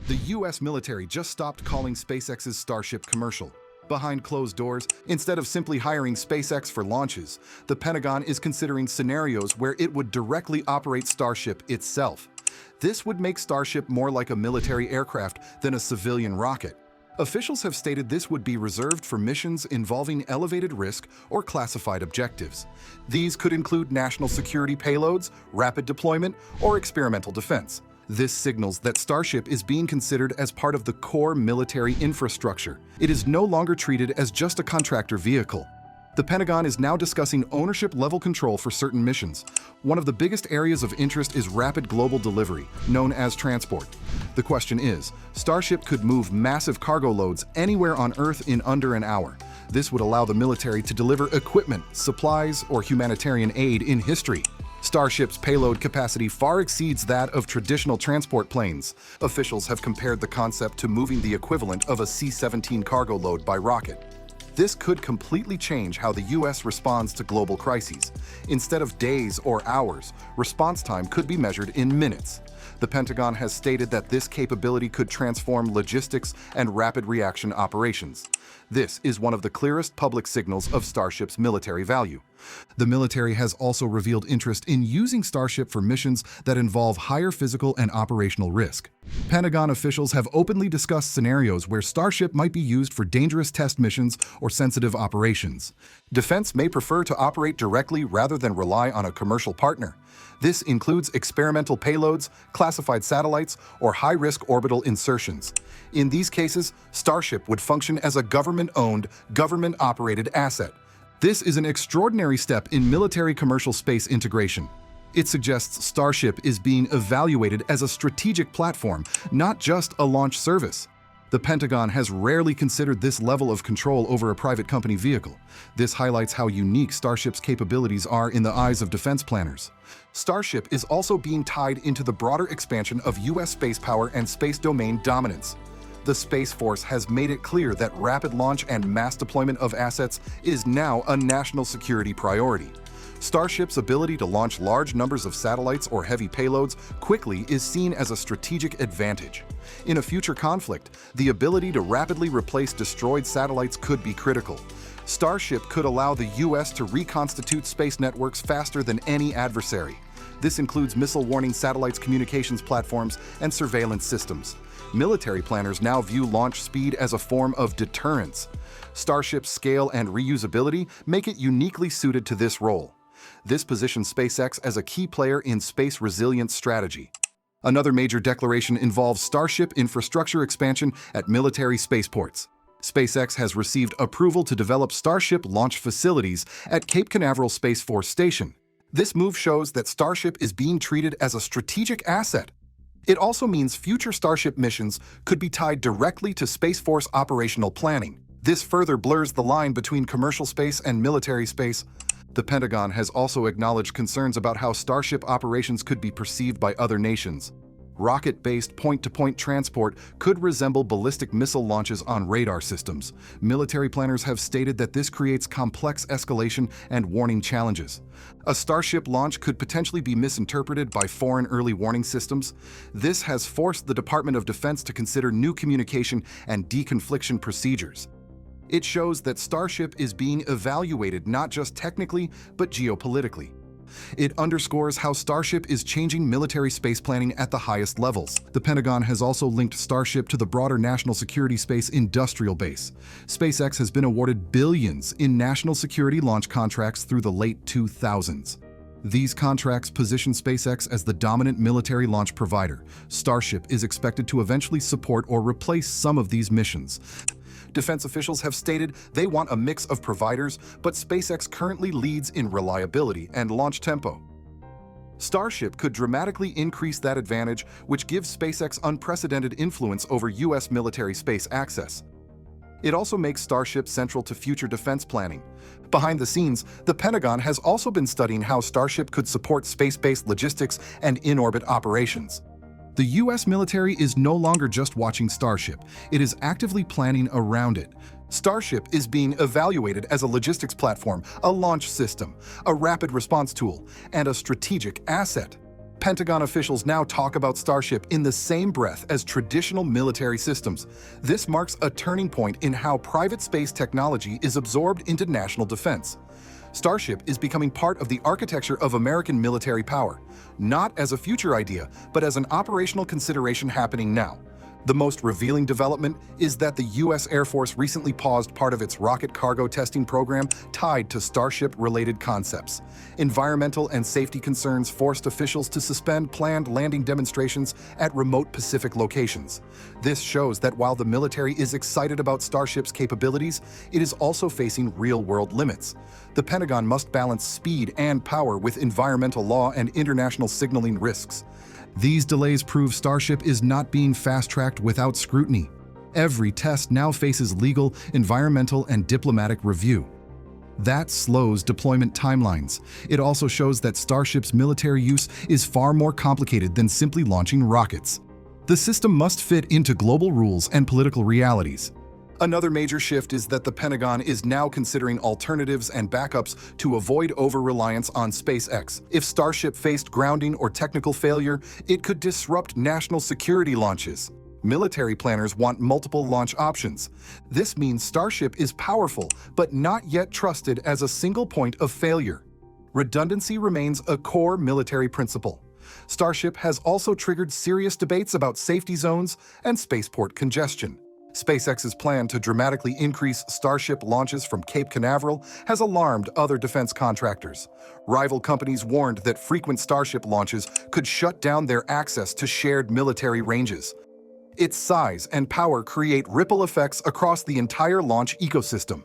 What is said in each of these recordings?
The US military just stopped calling SpaceX's Starship commercial. Behind closed doors, instead of simply hiring SpaceX for launches, the Pentagon is considering scenarios where it would directly operate Starship itself. This would make Starship more like a military aircraft than a civilian rocket. Officials have stated this would be reserved for missions involving elevated risk or classified objectives. These could include national security payloads, rapid deployment, or experimental defense. This signals that Starship is being considered as part of the core military infrastructure. It is no longer treated as just a contractor vehicle. The Pentagon is now discussing ownership-level control for certain missions. One of the biggest areas of interest is rapid global delivery, known as transport. The question is, Starship could move massive cargo loads anywhere on Earth in under an hour. This would allow the military to deliver equipment, supplies, or humanitarian aid in history. Starship's payload capacity far exceeds that of traditional transport planes. Officials have compared the concept to moving the equivalent of a C-17 cargo load by rocket. This could completely change how the US responds to global crises. Instead of days or hours, response time could be measured in minutes. The Pentagon has stated that this capability could transform logistics and rapid reaction operations. This is one of the clearest public signals of Starship's military value. The military has also revealed interest in using Starship for missions that involve higher physical and operational risk. Pentagon officials have openly discussed scenarios where Starship might be used for dangerous test missions or sensitive operations. Defense may prefer to operate directly rather than rely on a commercial partner. This includes experimental payloads, classified satellites, or high-risk orbital insertions. In these cases, Starship would function as a government-owned, government-operated asset. This is an extraordinary step in military-commercial space integration. It suggests Starship is being evaluated as a strategic platform, not just a launch service. The Pentagon has rarely considered this level of control over a private company vehicle. This highlights how unique Starship's capabilities are in the eyes of defense planners. Starship is also being tied into the broader expansion of US space power and space domain dominance. The Space Force has made it clear that rapid launch and mass deployment of assets is now a national security priority. Starship's ability to launch large numbers of satellites or heavy payloads quickly is seen as a strategic advantage. In a future conflict, the ability to rapidly replace destroyed satellites could be critical. Starship could allow the US to reconstitute space networks faster than any adversary. This includes missile warning satellites, communications platforms, and surveillance systems. Military planners now view launch speed as a form of deterrence. Starship's scale and reusability make it uniquely suited to this role. This positions SpaceX as a key player in space resilience strategy. Another major declaration involves Starship infrastructure expansion at military spaceports. SpaceX has received approval to develop Starship launch facilities at Cape Canaveral Space Force Station. This move shows that Starship is being treated as a strategic asset. It also means future Starship missions could be tied directly to Space Force operational planning. This further blurs the line between commercial space and military space. The Pentagon has also acknowledged concerns about how Starship operations could be perceived by other nations. Rocket-based point-to-point transport could resemble ballistic missile launches on radar systems. Military planners have stated that this creates complex escalation and warning challenges. A Starship launch could potentially be misinterpreted by foreign early warning systems. This has forced the Department of Defense to consider new communication and deconfliction procedures. It shows that Starship is being evaluated not just technically, but geopolitically. It underscores how Starship is changing military space planning at the highest levels. The Pentagon has also linked Starship to the broader national security space industrial base. SpaceX has been awarded billions in national security launch contracts through the late 2000s. These contracts position SpaceX as the dominant military launch provider. Starship is expected to eventually support or replace some of these missions. Defense officials have stated they want a mix of providers, but SpaceX currently leads in reliability and launch tempo. Starship could dramatically increase that advantage, which gives SpaceX unprecedented influence over US military space access. It also makes Starship central to future defense planning. Behind the scenes, the Pentagon has also been studying how Starship could support space-based logistics and in-orbit operations. The US military is no longer just watching Starship, it is actively planning around it. Starship is being evaluated as a logistics platform, a launch system, a rapid response tool, and a strategic asset. Pentagon officials now talk about Starship in the same breath as traditional military systems. This marks a turning point in how private space technology is absorbed into national defense. Starship is becoming part of the architecture of American military power, not as a future idea, but as an operational consideration happening now. The most revealing development is that the U.S. Air Force recently paused part of its rocket cargo testing program tied to Starship-related concepts. Environmental and safety concerns forced officials to suspend planned landing demonstrations at remote Pacific locations. This shows that while the military is excited about Starship's capabilities, it is also facing real-world limits. The Pentagon must balance speed and power with environmental law and international signaling risks. These delays prove Starship is not being fast-tracked without scrutiny. Every test now faces legal, environmental, and diplomatic review. That slows deployment timelines. It also shows that Starship's military use is far more complicated than simply launching rockets. The system must fit into global rules and political realities. Another major shift is that the Pentagon is now considering alternatives and backups to avoid over-reliance on SpaceX. If Starship faced grounding or technical failure, it could disrupt national security launches. Military planners want multiple launch options. This means Starship is powerful, but not yet trusted as a single point of failure. Redundancy remains a core military principle. Starship has also triggered serious debates about safety zones and spaceport congestion. SpaceX's plan to dramatically increase Starship launches from Cape Canaveral has alarmed other defense contractors. Rival companies warned that frequent Starship launches could shut down their access to shared military ranges. Its size and power create ripple effects across the entire launch ecosystem.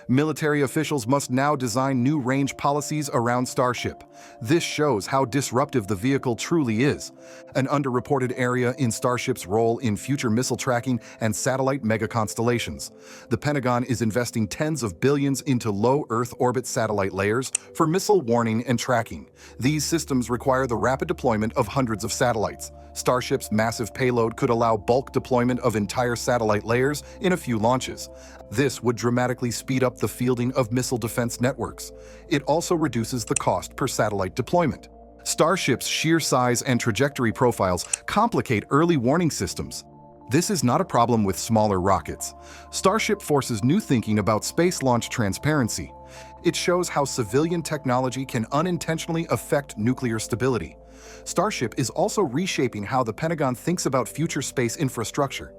Military officials must now design new range policies around Starship. This shows how disruptive the vehicle truly is, an underreported area in Starship's role in future missile tracking and satellite megaconstellations. The Pentagon is investing tens of billions into low Earth orbit satellite layers for missile warning and tracking. These systems require the rapid deployment of hundreds of satellites. Starship's massive payload could allow bulk deployment of entire satellite layers in a few launches. This would dramatically speed up the fielding of missile defense networks. It also reduces the cost per satellite deployment. Starship's sheer size and trajectory profiles complicate early warning systems. This is not a problem with smaller rockets. Starship forces new thinking about space launch transparency. It shows how civilian technology can unintentionally affect nuclear stability. Starship is also reshaping how the Pentagon thinks about future space infrastructure.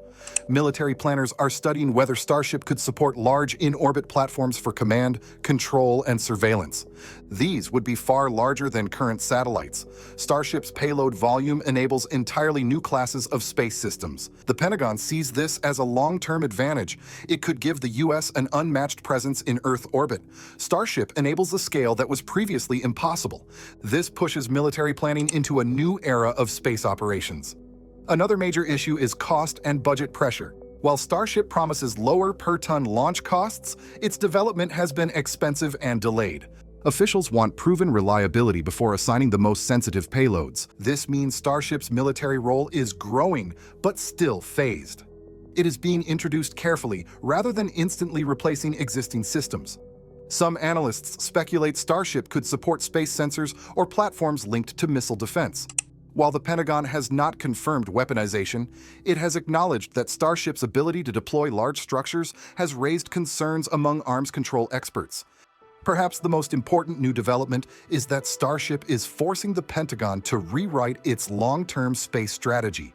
Military planners are studying whether Starship could support large in-orbit platforms for command, control, and surveillance. These would be far larger than current satellites. Starship's payload volume enables entirely new classes of space systems. The Pentagon sees this as a long-term advantage. It could give the U.S. an unmatched presence in Earth orbit. Starship enables a scale that was previously impossible. This pushes military planning into a new era of space operations. Another major issue is cost and budget pressure. While Starship promises lower per-ton launch costs, its development has been expensive and delayed. Officials want proven reliability before assigning the most sensitive payloads. This means Starship's military role is growing, but still phased. It is being introduced carefully rather than instantly replacing existing systems. Some analysts speculate Starship could support space sensors or platforms linked to missile defense. While the Pentagon has not confirmed weaponization, it has acknowledged that Starship's ability to deploy large structures has raised concerns among arms control experts. Perhaps the most important new development is that Starship is forcing the Pentagon to rewrite its long-term space strategy.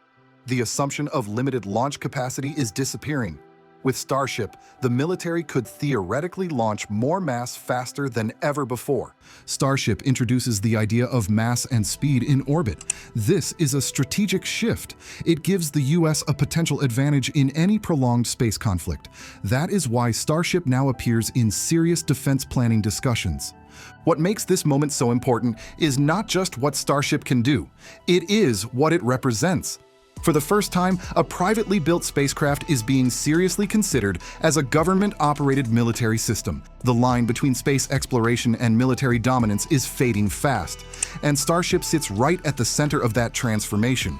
The assumption of limited launch capacity is disappearing. With Starship, the military could theoretically launch more mass faster than ever before. Starship introduces the idea of mass and speed in orbit. This is a strategic shift. It gives the U.S. a potential advantage in any prolonged space conflict. That is why Starship now appears in serious defense planning discussions. What makes this moment so important is not just what Starship can do, it is what it represents. For the first time, a privately built spacecraft is being seriously considered as a government-operated military system. The line between space exploration and military dominance is fading fast, and Starship sits right at the center of that transformation.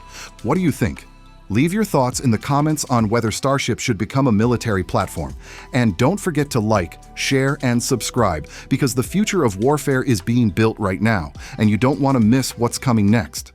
What do you think? Leave your thoughts in the comments on whether Starship should become a military platform. And don't forget to like, share, and subscribe, because the future of warfare is being built right now, and you don't want to miss what's coming next.